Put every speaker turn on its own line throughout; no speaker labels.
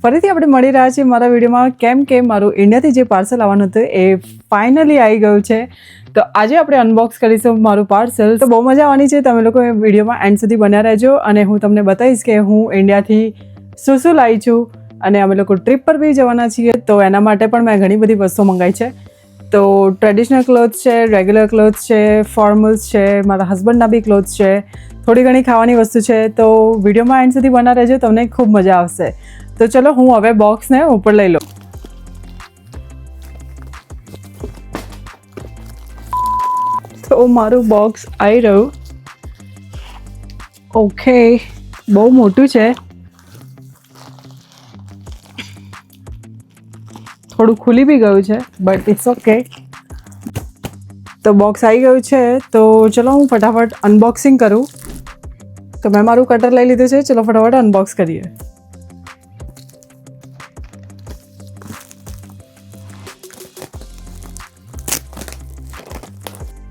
ફરીથી આપણે મળી રહ્યા છીએ મારા વિડીયોમાં કેમ કે મારું ઇન્ડિયાથી જે પાર્સલ આવવાનું હતું એ ફાઇનલી આવી ગયું છે. તો આજે આપણે અનબોક્સ કરીશું મારું પાર્સલ. તો બહુ મજા આવવાની છે. તમે લોકો વિડીયોમાં એન્ડ સુધી બન્યા રહેજો અને હું તમને બતાવીશ કે હું ઇન્ડિયાથી શું લાવી છું. અને અમે લોકો ટ્રીપ પર બી જવાના છીએ તો એના માટે પણ મેં ઘણી બધી વસ્તુઓ મંગાવી છે. તો ટ્રેડિશનલ ક્લોથ્સ છે, રેગ્યુલર ક્લોથ્સ છે, ફોર્મલ્સ છે, મારા હસબન્ડના બી ક્લોથ્સ છે, થોડી ઘણી ખાવાની વસ્તુ છે. તો વિડીયોમાં એન્ડ સુધી બના રહેજો, તમને ખૂબ મજા આવશે. તો ચલો હું હવે બોક્સને ઉપર લઈ લઉં. તો મારું બોક્સ આવી રહ્યું. ઓકે, બહુ મોટું છે, થોડું ખુલી બી ગયું છે બટ ઇટ્સ ઓકે. તો બોક્સ આવી ગયું છે તો ચલો હું ફટાફટ અનબોક્સિંગ કરું. તો મેં મારું કટર લઈ લીધું છે, ચલો ફટાફટ અનબોક્સ કરીએ.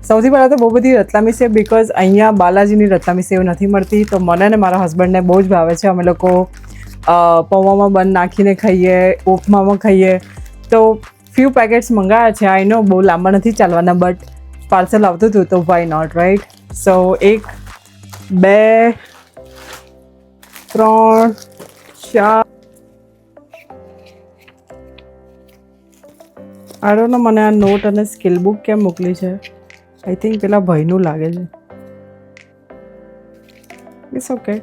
સૌથી પહેલાં તો બહુ બધી રતલામી સેવ, બિકોઝ અહીંયા બાલાજીની રતલામી સેવ નથી મળતી. તો મને ને મારા હસબન્ડને બહુ જ ભાવે છે. અમે લોકો પૌવામાં બંધ નાખીને ખાઈએ, ઉપમામાં ખાઈએ. તો ફ્યુ પેકેટ્સ મંગાવ્યા છે. આઈ નો બહુ લાંબા નથી ચાલવાના બટ પાર્સલ આવતું હતું તો why not, right? So 1 2 3 4 I don't know મને આ નોટ અને સ્કિલ બુક કેમ મોકલી છે. આઈ થિંક પેલા ભાઈનું લાગે છે. ઇટ્સ ઓકે,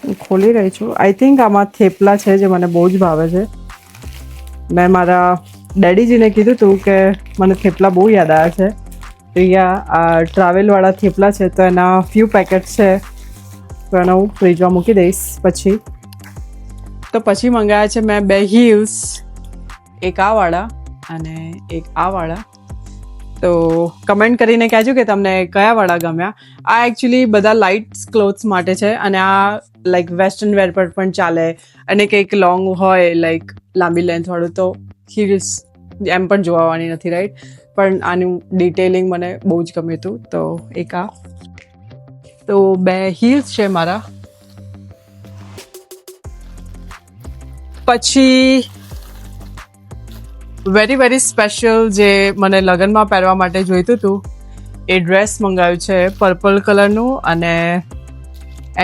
હું ખોલી રહી છું. આઈ થિંક આમાં થેપલા છે જે મને બહુ જ ભાવે છે. મેં મારા ડેડીજીને કીધું હતું કે મને થેપલા બહુ યાદ આવ્યા છે. તો અહીંયા આ ટ્રાવેલવાળા થેપલા છે તો એના ફ્યુ પેકેટ્સ છે તો એને હું ફ્રીજમાં મૂકી દઈશ. પછી મંગાવ્યા છે મેં 2 હીલ્સ, એક આ વાળા અને એક આ વાળા. તો કમેન્ટ કરીને કહેજો કે તમને કયા વાળા ગમ્યા. આ એકચ્યુઅલી બધા લાઇટ ક્લોથ્સ માટે છે અને આ લાઈક વેસ્ટર્ન વેર પર પણ ચાલે અને કંઈક લોંગ હોય લાઈક લાંબી લેન્થવાળું તો હીલ્સ એમ પણ જોવાની નથી, રાઈટ? પણ આનું ડિટેલિંગ મને બહુ જ ગમ્યું હતું. તો એક આ, તો 2 હીલ્સ છે મારા. પછી વેરી વેરી સ્પેશિયલ જે મને લગ્નમાં પહેરવા માટે જોઈતું હતું એ ડ્રેસ મંગાવ્યું છે પર્પલ કલરનું અને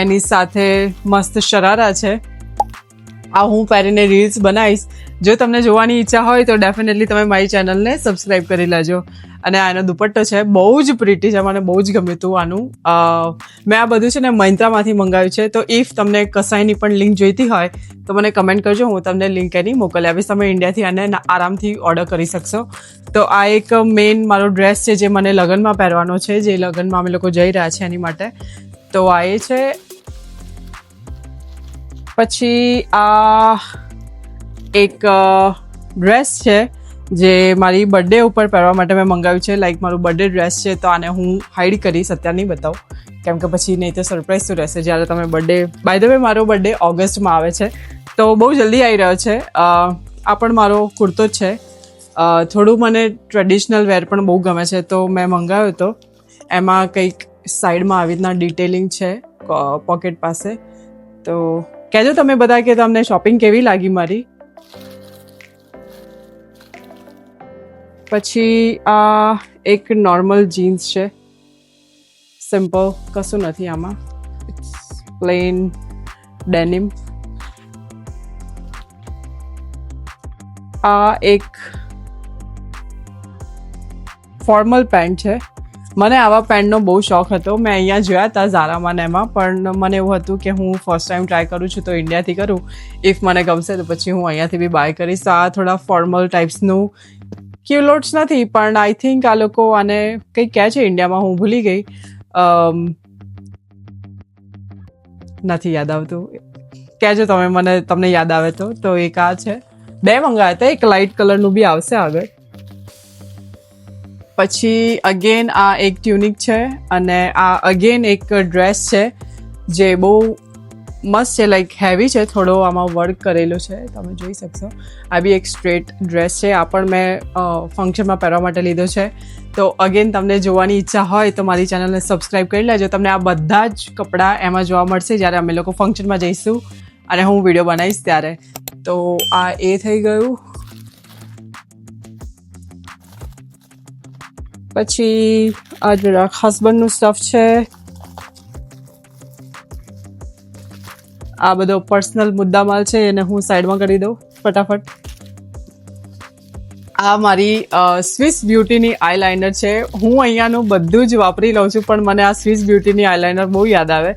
એની સાથે મસ્ત શરારા છે. આ હું પહેરીને રીલ્સ બનાવીશ. જો તમને જોવાની ઈચ્છા હોય તો ડેફિનેટલી તમે મારી ચેનલને સબસ્ક્રાઈબ કરી લેજો. અને આનો દુપટ્ટો છે, બહુ જ પ્રિટી છે, મને બહુ જ ગમ્યું હતું આનું. મેં આ બધું છે ને મંત્રામાંથી મંગાવ્યું છે. તો ઇફ તમને કસાઈની પણ લિંક જોઈતી હોય તો મને કમેન્ટ કરજો, હું તમને લિંક એની મોકલી આપીશ. તમે ઇન્ડિયાથી આને આરામથી ઓર્ડર કરી શકશો. તો આ એક મેઇન મારો ડ્રેસ છે જે મને લગ્નમાં પહેરવાનો છે, જે લગ્નમાં અમે લોકો જઈ રહ્યા છે એની માટે. તો આ એ છે. પછી આ એક ડ્રેસ છે જે મારી બર્થડે ઉપર પહેરવા માટે મેં મંગાવ્યું છે. લાઈક મારું બર્થડે ડ્રેસ છે તો આને હું હાઈડ કરીશ, અત્યારે નહીં બતાવું કેમ કે પછી નહીં તો સરપ્રાઈઝ તો રહેશે જ્યારે તમે બર્થડે. બાય ધ વે મારો બર્થડે ઓગસ્ટમાં આવે છે તો બહુ જલ્દી આવી રહ્યો છે. આ પણ મારો કુર્તો જ છે. થોડું મને ટ્રેડિશનલ વેર પણ બહુ ગમે છે તો મેં મંગાવ્યો હતો. એમાં કંઈક સાઈડમાં આવી રીતના ડિટેલિંગ છે પોકેટ પાસે. તો કહેજો તમે બધા કે તમને શોપિંગ કેવી લાગી મારી. પછી આ એક નોર્મલ જીન્સ છે, સિમ્પલ, કશું નથી આમાં, પ્લેન ડેનિમ. આ એક ફોર્મલ પેન્ટ છે. મને આવા પેન્ટનો બહુ શોખ હતો. મેં અહીંયા જોયા હતા ઝારામાં ને એમાં, પણ મને એવું હતું કે હું ફર્સ્ટ ટાઈમ ટ્રાય કરું છું તો ઇન્ડિયાથી કરું. ઇફ મને ગમશે તો પછી હું અહીંયાથી બી બાય કરીશ. તો આ થોડા ફોર્મલ ટાઈપ્સનું ક્યુલોટ્સ નથી પણ આઈ થિંક આ લોકો આને કંઈક કહે છે ઇન્ડિયામાં, હું ભૂલી ગઈ, નથી યાદ આવતું. કહેજો તમે મને, તમને યાદ આવે તો. તો એક આ છે. 2 મંગાવ્યા હતા, એક લાઇટ કલરનું બી આવશે આગળ. પછી અગેન આ એક ટ્યુનિક છે અને આ અગેન એક ડ્રેસ છે જે બહુ મસ્ત છે, લાઈક હેવી છે, થોડો આમાં વર્ક કરેલો છે, તમે જોઈ શકશો. આ બી એક સ્ટ્રેટ ડ્રેસ છે. આ પણ મેં ફંક્શનમાં પહેરવા માટે લીધો છે. તો અગેન તમને જોવાની ઈચ્છા હોય તો મારી ચેનલને સબસ્ક્રાઈબ કરી લેજો. તમને આ બધા જ કપડાં એમાં જોવા મળશે જ્યારે અમે લોકો ફંક્શનમાં જઈશું અને હું વિડીયો બનાવીશ ત્યારે. તો આ એ થઈ ગયું. પછી આ જરાક હસબન્ડનું સ્ટફ છે. આ બધો પર્સનલ મુદ્દામાલ છે એને હું સાઈડમાં કરી દઉં ફટાફટ. આ મારી સ્વિસ બ્યુટીની આઈલાઇનર છે. હું અહીંયાનું બધું જ વાપરી લઉં છું, પણ મને આ સ્વિસ બ્યુટીની આઈલાઇનર બહુ યાદ આવે.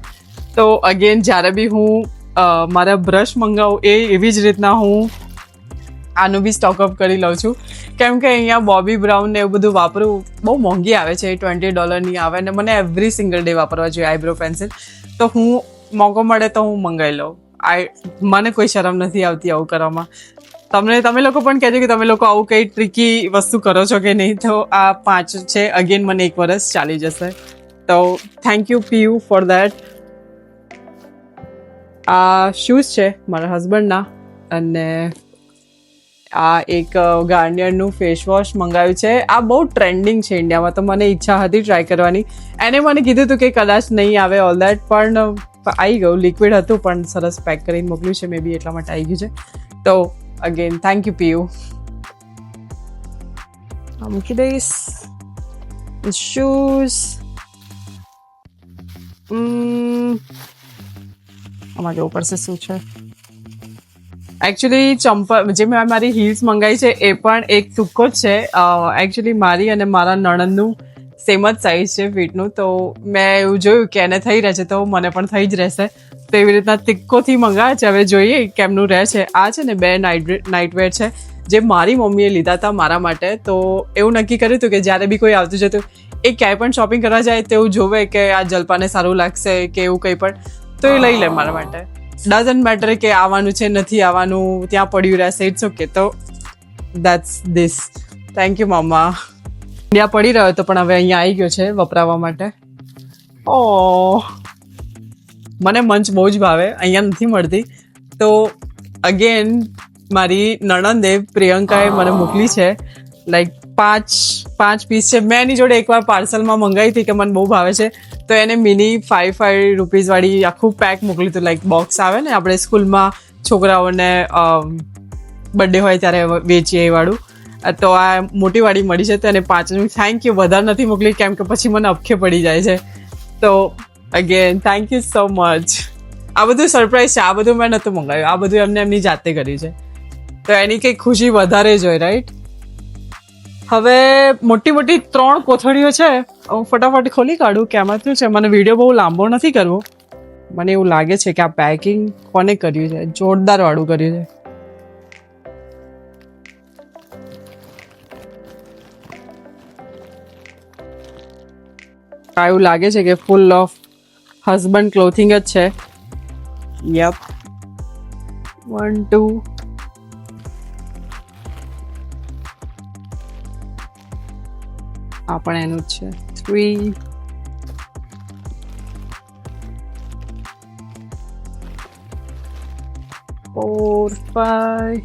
તો અગેન જ્યારે બી હું મારા બ્રશ મંગાવું એવી જ રીતના હું આનું બી સ્ટોકઅપ કરી લઉં છું, કેમ કે અહીંયા બોબી બ્રાઉન ને એવું બધું વાપરવું બહુ મોંઘી આવે છે. $20 આવે ને મને એવરી સિંગલ ડે વાપરવા જોઈએ આઈબ્રો પેન્સિલ. તો હું મોકો મળે તો હું મંગાવી લઉં. મને કોઈ શરમ નથી આવતી આવું કરવામાં. તમે લોકો પણ કહેજો કે તમે લોકો આવું કંઈ ટ્રિકી વસ્તુ કરો છો કે નહીં. તો આ 5 છે. અગેન મને 1 વર્ષ ચાલી જશે. તો thank you Piyu for that. આ શૂઝ છે મારા હસબન્ડના, અને આ એક ગાર્નિયરનું ફેસ વોશ મંગાવ્યું છે. આ બહુ ટ્રેન્ડિંગ છે ઇન્ડિયામાં, તો મને ઈચ્છા હતી ટ્રાય કરવાની. એને મને કીધું હતું કે કદાચ નહીં આવે ઓલ દેટ, પણ આવી ગયું. લિક્વિડ હતું પણ સરસ પેક કરીને મોકલ્યું છે. મે બી એટલા માટે આવી ગયું છે. તો અગેન થેન્ક યુ પીયુ. મૂકી દઈશ શૂઝ. આમાં જવું પડશે શું છે. એકચ્યુઅલી ચંપલ જે મેં મારી હીલ્સ મંગાવી છે એ પણ એક ટૂંકો જ છે. એકચ્યુઅલી મારી અને મારા નણંદનું સેમ જ સાઇઝ છે ફીટનું. તો મેં એવું જોયું કે એને થઈ રહે છે તો મને પણ થઈ જ રહેશે. તો એવી રીતના તિક્કોથી મંગાવે છે. હવે જોઈએ કેમનું રહે છે. આ છે ને 2 નાઇટવેર છે જે મારી મમ્મીએ લીધા હતા મારા માટે. તો એવું નક્કી કર્યું હતું કે જ્યારે બી કોઈ આવતું જતું એ ક્યાંય પણ શોપિંગ કરવા જાય તો એવું જોવે કે આ જલ્પાને સારું લાગશે કે એવું કંઈ પણ, તો એ લઈ લે મારા માટે. ડઝન્ટ મેટર કે આવવાનું છે નથી આવવાનું, ત્યાં પડ્યું રહેશે, ઇટ્સ ઓકે. તો that's this. Thank you mamma. India પડી રહ્યો હતો પણ હવે અહીંયા આવી ગયો છે વપરાવા માટે. ઓ મને મંચ બહુ જ ભાવે, અહીંયા નથી મળતી. તો અગેન મારી નણંદે પ્રિયંકાએ મને મોકલી છે. લાઈક 5 પીસ છે. મેં એની જોડે એકવાર પાર્સલમાં મંગાવી હતી કે મને બહુ ભાવે છે, તો એને મિની 5 રૂપીસ વાળી આખું પેક મોકલ્યું હતું. લાઈક બોક્સ આવે ને આપણે સ્કૂલમાં છોકરાઓને બર્થડે હોય ત્યારે વેચીએ એ વાળું. તો આ મોટી વાળી મળી છે. તો એને 5 થેન્ક યુ. વધારે નથી મોકલી કેમ કે પછી મને અપખે પડી જાય છે. તો again thank you so much. આ બધું સરપ્રાઈઝ છે. આ બધું મેં નહોતું મંગાવ્યું. આ બધું એમને એમની જાતે કર્યું છે. તો એની કંઈક ખુશી વધારે જ હોય, રાઈટ. હવે મોટી 3 કોથળીઓ છે. હું ફટાફટ ખોલી કાઢું કે આમાં શું છે. મને વિડીયો બહુ લાંબો નથી કરવો. મને એવું લાગે છે કે આ પેકિંગ કોને કર્યું છે. જોરદાર વાળું કર્યું છે. એવું લાગે છે કે ફૂલ ઓફ હસબન્ડ ક્લોથિંગ જ છે. યપ. 1 2 આ પણ એનું જ છે. 3 4 5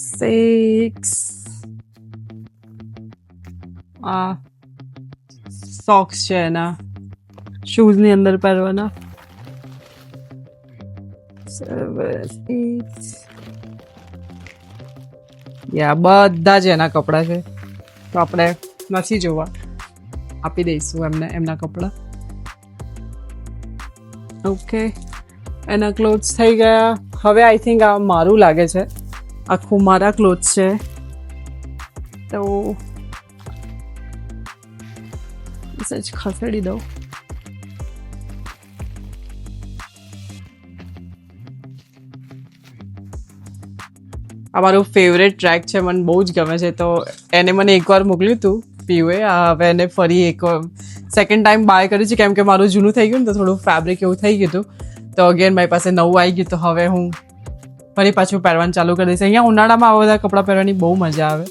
6 આ સોક્સ છે એના શૂઝની અંદર પહેરવાના. 7 8 યા બધા જ એના કપડાં છે. તો આપણે નથી જોવા, આપી દઈશું એમને એમના કપડાં. ઓકે, એના ક્લોથ્સ થઈ ગયા. હવે આઈ થિંક આ મારું લાગે છે. આખું મારા ક્લોથ્સ છે. તો સચ ખસેડી દઉં. આ મારું ફેવરેટ ટ્રેક છે. મને બહુ જ ગમે છે. તો એને મને એકવાર મોકલ્યું હતું પીયુએ. હવે એને ફરી એક સેકન્ડ ટાઈમ બાય કર્યું છે કેમ કે મારું જૂનું થઈ ગયું ને તો થોડું ફેબ્રિક એવું થઈ ગયું હતું. તો અગેન મારી પાસે નવું આવી ગયું. તો હવે હું ફરી પાછું પહેરવાનું ચાલુ કરી દઈશ. અહીંયા ઉનાળામાં આવા બધા કપડાં પહેરવાની બહુ મજા આવે.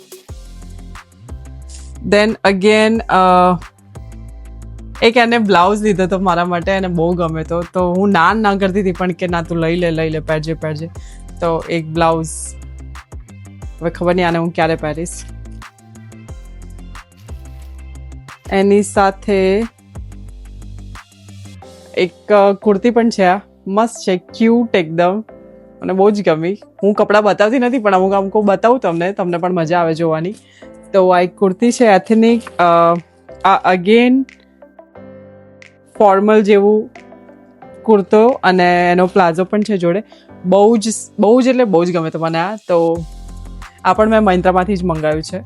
દેન અગેન એક એને બ્લાઉઝ લીધો હતો મારા માટે. એને બહુ ગમે તો હું ના કરતી હતી પણ કે ના તું લઈ લે પહેરજે. તો એક બ્લાઉઝ હવે ખબર નહીં આને હું ક્યારે પહેરીશ. એની સાથે એક કુર્તી પણ છે, આ મસ્ત છે, ક્યુટ એકદમ, મને બહુ જ ગમી. હું કપડાં બતાવતી નથી પણ અમુક અમુક બતાવું તમને પણ મજા આવે જોવાની. તો આ એક કુર્તી છે એથેનિક, આ અગેન ફોર્મલ જેવું કુર્તો અને એનો પ્લાઝો પણ છે જોડે. બહુ જ એટલે બહુ જ ગમે તો મને આ. તો આ પણ મેં મંત્રામાંથી જ મંગાવ્યું છે.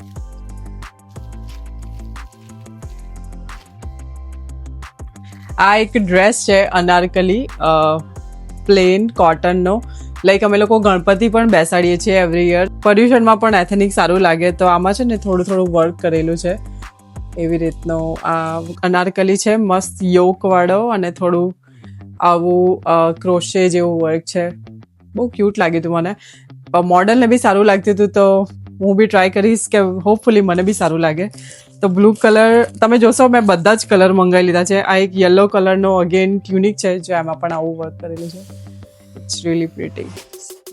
આ એક ડ્રેસ છે અનારકલી, પ્લેન કોટનનો. લાઈક અમે લોકો ગણપતિ પણ બેસાડીએ છીએ એવરી યર. પર્યુષણમાં પણ એથેનિક સારું લાગે. તો આમાં છે ને થોડું વર્ક કરેલું છે એવી રીતનો. આ અનારકલી છે, મસ્ત યોકવાળો અને થોડું આવું ક્રોશે જેવું વર્ક છે. બહુ ક્યુટ લાગ્યું હતું મને. મોડલને બી સારું લાગતું હતું, તો હું બી ટ્રાય કરીશ કે હોપફુલી મને બી સારું લાગે. તો બ્લુ કલર તમે જોશો, મેં બધા જ કલર મંગાવી લીધા છે. આ એક યલો કલરનો અગેન ટ્યુનિક છે, જો એમાં પણ આવું વર્ક કરેલું છે. It's really pretty.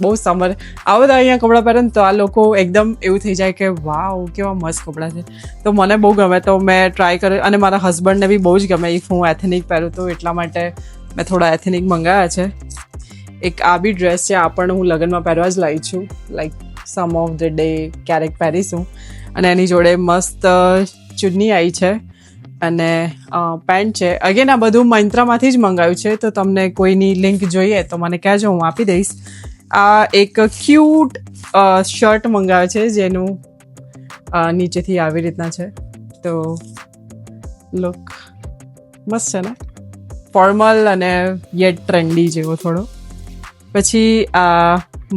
બહુ સમર આવો તો અહીંયા કપડાં પહેરે ને તો આ લોકો એકદમ એવું થઈ જાય કે વાવ કેવા મસ્ત કપડાં છે. તો મને બહુ ગમે, તો મેં ટ્રાય કર્યું. અને મારા હસબન્ડને બી બહુ જ ગમે ઇફ હું એથેનિક પહેરું તો, એટલા માટે મેં થોડા એથેનિક મંગાવ્યા છે. એક આ બી ડ્રેસ છે, આ પણ હું લગ્નમાં પહેરવા જ લાવી છું. Like some of the day ક્યારેક પહેરીશું. અને એની જોડે મસ્ત ચુન્ની આવી છે અને પેન્ટ છે. અગેન આ બધું મંત્રામાંથી જ મંગાવ્યું છે. તો તમને કોઈની લિંક જોઈએ તો મને કહેજો, હું આપી દઈશ. આ એક ક્યુટ શર્ટ મંગાવે છે જેનું નીચેથી આવી રીતના છે. તો લુક મસ્ત છે ને, ફોર્મલ અને યેટ ટ્રેન્ડી જેવો થોડો. પછી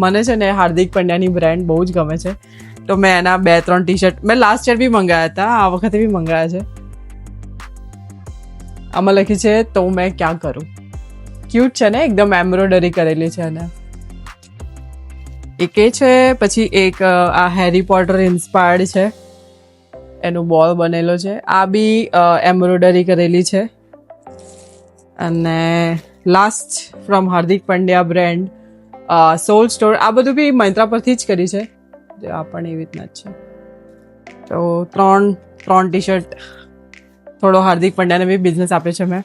મને છે ને હાર્દિક પંડ્યાની બ્રાન્ડ બહુ જ ગમે છે. તો મેં એના 2-3 ટી-શર્ટ મેં લાસ્ટ યર બી મંગાવ્યા હતા, આ વખતે બી મંગાવ્યા છે. આમાં લખી છે તો મેં ક્યાં કરું. ક્યુટ છે ને, એકદમ એમ્બ્રોઇડરી કરેલી છે. અને એક એ છે. પછી એક આ હેરી પોટર ઇન્સ્પાયર્ડ છે, એનું બોલ બનેલો છે. આ બી એમ્બ્રોઇડરી કરેલી છે. અને last from Hardik Pandya brand soul store. આ બધું બી મંત્રા પરથી જ કરી છે. આ પણ એવી રીતના જ છે. તો 3 ટી-શર્ટ, થોડો હાર્દિક પંડ્યાને બી બિઝનેસ આપે છે મેં.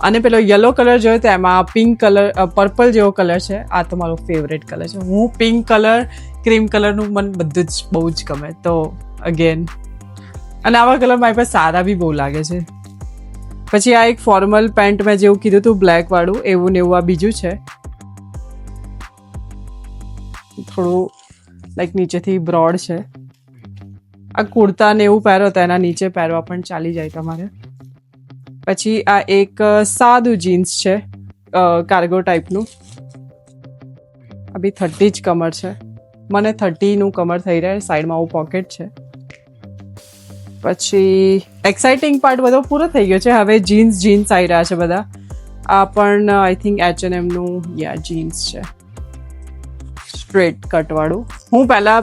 અને પેલો યલો કલર જોયો તો એમાં પિંક કલર, પર્પલ જેવો કલર છે. આ તો મારો ફેવરેટ કલર છે. હું પિંક કલર, ક્રીમ કલરનું મને બધું જ બહુ જ ગમે. તો અગેન અને આવા કલર મારી પાસે સારા બી બહુ લાગે છે. પછી આ એક ફોર્મલ પેન્ટ મેં જેવું કીધું હતું બ્લેક વાળું, એવું ને એવું આ બીજું છે. થોડું લાઈક નીચેથી બ્રોડ છે. આ કુર્તા ને એવું પહેરો તો એના નીચે પહેરવા પણ ચાલી જાય તમારે. પછી આ એક સાદું જીન્સ છે, કાર્ગો ટાઈપનું. આ બી 30 જ કમર છે. મને 30નું કમર થઈ રહે. સાઈડમાં આવું પોકેટ છે. પછી એક્સાઇટિંગ પાર્ટ બધો પૂરો થઈ ગયો છે. હવે જીન્સ આવી રહ્યા છે બધા. આ પણ આઈ થિંક H&Mનું જીન્સ છે, સ્ટ્રેટ કટવાળું. હું પહેલાં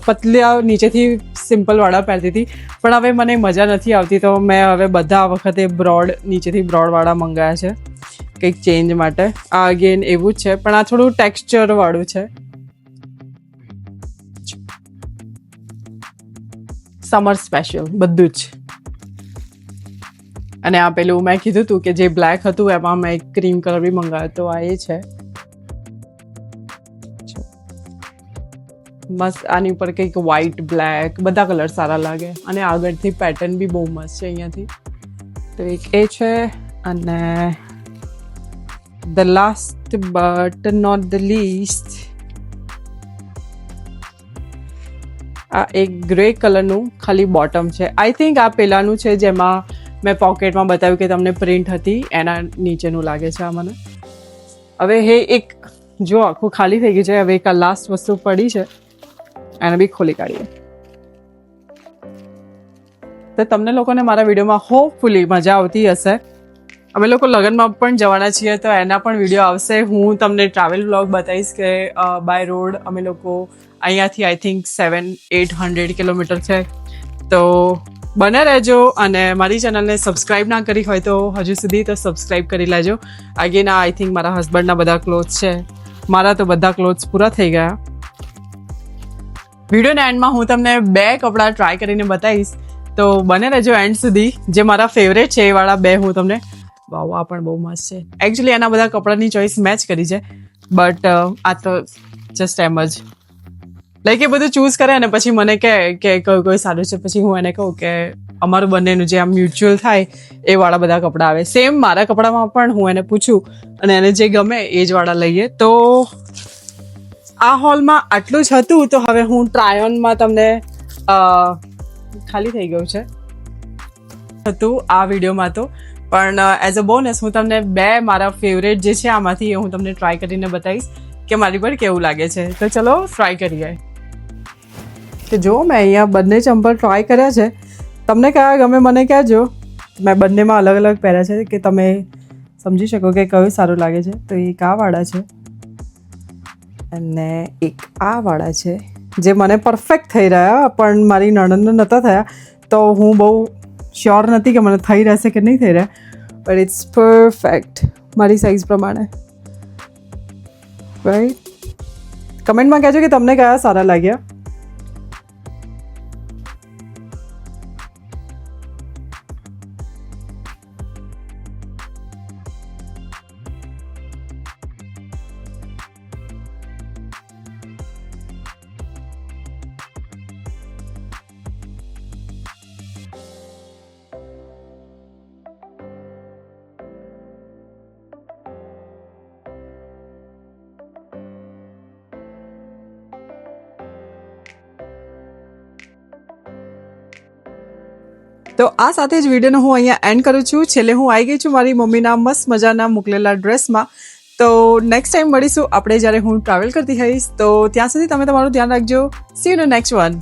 પતલા નીચેથી સિમ્પલવાળા પહેરતી હતી, પણ હવે મને મજા નથી આવતી. તો મેં હવે બધા વખતે નીચેથી બ્રોડવાળા મંગાવ્યા છે કંઈક ચેન્જ માટે. આ અગેન એવું જ છે, પણ આ થોડું ટેક્સચરવાળું છે. સમર સ્પેશિયલ બધું જ. અને આ પેલું મેં કીધું હતું કે જે બ્લેક હતું એમાં મેં ક્રીમ કલર બી મંગાવ્યો. તો આ એ છે મસ્ત. આની ઉપર કંઈક વ્હાઈટ, બ્લેક બધા કલર સારા લાગે. અને આગળથી પેટર્ન બી બહુ મસ્ત છે અહીંયાથી. તો એક એ છે. અને the last but not the least, આ એક ગ્રે કલરનું ખાલી બોટમ છે. આઈ થિંક આ પેલાનું છે જેમાં મેં પોકેટમાં બતાવ્યું કે તમને પ્રિન્ટ હતી, એના નીચેનું લાગે છે આ મને. હવે હે એક જો આખું ખાલી થઈ ગયું છે. હવે એક આ લાસ્ટ વસ્તુ પડી છે, એને બી ખોલી કાઢીએ. તો તમને લોકોને મારા વિડીયોમાં હોપફુલી મજા આવતી હશે. અમે લોકો લગ્નમાં પણ જવાના છીએ, તો એના પણ વિડીયો આવશે. હું તમને ટ્રાવેલ વ્લોગ બતાવીશ કે બાય રોડ અમે લોકો અહીંયાથી આઈ થિંક 700-800 કિલોમીટર છે. તો બને રહેજો. અને મારી ચેનલને સબસ્ક્રાઈબ ના કરી હોય તો હજુ સુધી તો સબસ્ક્રાઈબ કરી લેજો. અગેન આઈ થિંક મારા હસબન્ડના બધા ક્લોથ્સ છે. મારા તો બધા ક્લોથ્સ પૂરા થઈ ગયા. વિડીયોના એન્ડમાં હું તમને 2 કપડાં ટ્રાય કરીને બતાવીશ. તો બને રહેજો એન્ડ સુધી. જે મારા ફેવરેટ છે એ વાળા 2 હું તમને વાવ, આ પણ બહુ મસ્ત છે. એકચ્યુઅલી એના બધા કપડાની ચોઈસ મેચ કરી છે, બટ આ તો જસ્ટ એમ જ લાઈક એ બધું ચૂઝ કરે અને પછી મને કહે કે કોઈ સારું છે, પછી હું એને કહું કે અમારું બંનેનું જે આમ મ્યુચ્યુઅલ થાય એ વાળા બધા કપડાં આવે. સેમ મારા કપડામાં પણ હું એને પૂછું અને એને જે ગમે એ જ વાળા લઈએ. તો આ હોલમાં આટલું જ હતું. તો હવે હું ટ્રાય-ઓનમાં તમને ખાલી થઈ ગયું છે હતું આ વિડીયોમાં તો, પણ એઝ અ બોનસ હું તમને 2 મારા ફેવરેટ જે છે આમાંથી એ હું તમને ટ્રાય કરીને બતાવીશ કે મારી પર કેવું લાગે છે. તો ચલો ટ્રાય કરીએ. તો જો મેં અહીંયા બંને ચંપલ ટ્રાય કર્યા છે. તમને કયા ગમે મને કહેજો. મેં બંનેમાં અલગ અલગ પહેર્યા છે કે તમે સમજી શકો કે કયું સારું લાગે છે. તો એક આ વાળા છે અને એક આ વાળા છે જે મને પરફેક્ટ થઈ રહ્યા, પણ મારી નણંદને નહોતા થયા. તો હું બહુ શ્યોર નથી કે મને થઈ રહેશે કે નહીં થઈ રહ્યા, બટ ઇટ્સ પરફેક્ટ મારી સાઇઝ પ્રમાણે. રાઈટ, કમેન્ટમાં કહેજો કે તમને કયા સારા લાગ્યા. તો આ સાથે જ વિડીયોનો હું અહીંયા એન્ડ કરું છું. છેલ્લે હું આવી ગઈ છું મારી મમ્મીના મસ્ત મજાના મોકલેલા ડ્રેસમાં. તો નેક્સ્ટ ટાઈમ મળીશું આપણે જ્યારે હું ટ્રાવેલ કરતી હઈશ. તો ત્યાં સુધી તમે તમારું ધ્યાન રાખજો. C you in the next one.